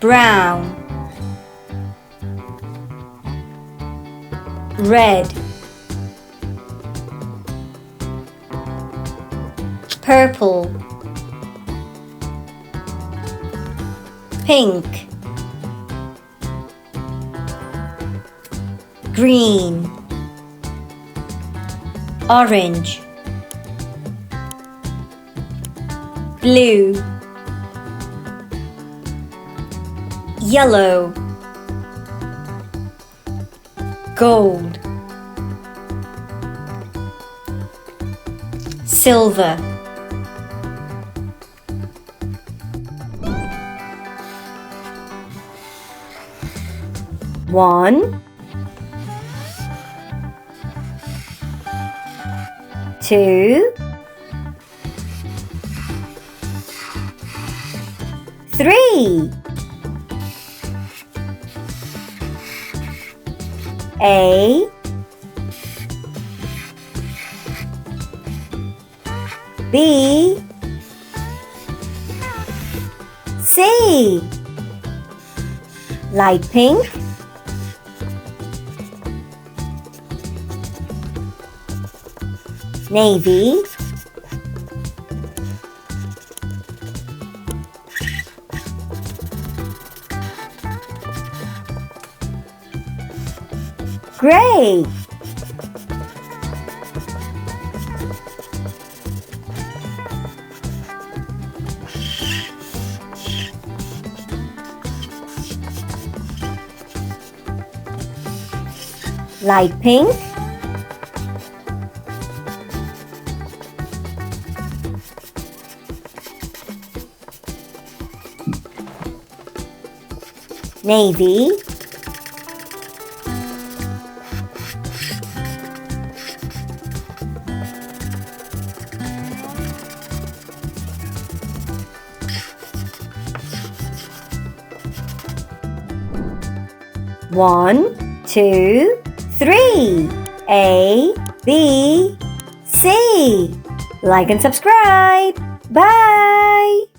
brown, red, purple, pink, green, orange, blue, yellow, gold, silver. One, two, three. A, B, C. Light pink, navy, gray, light pink, navy, one, two, three. A, B, C. Like and subscribe. Bye.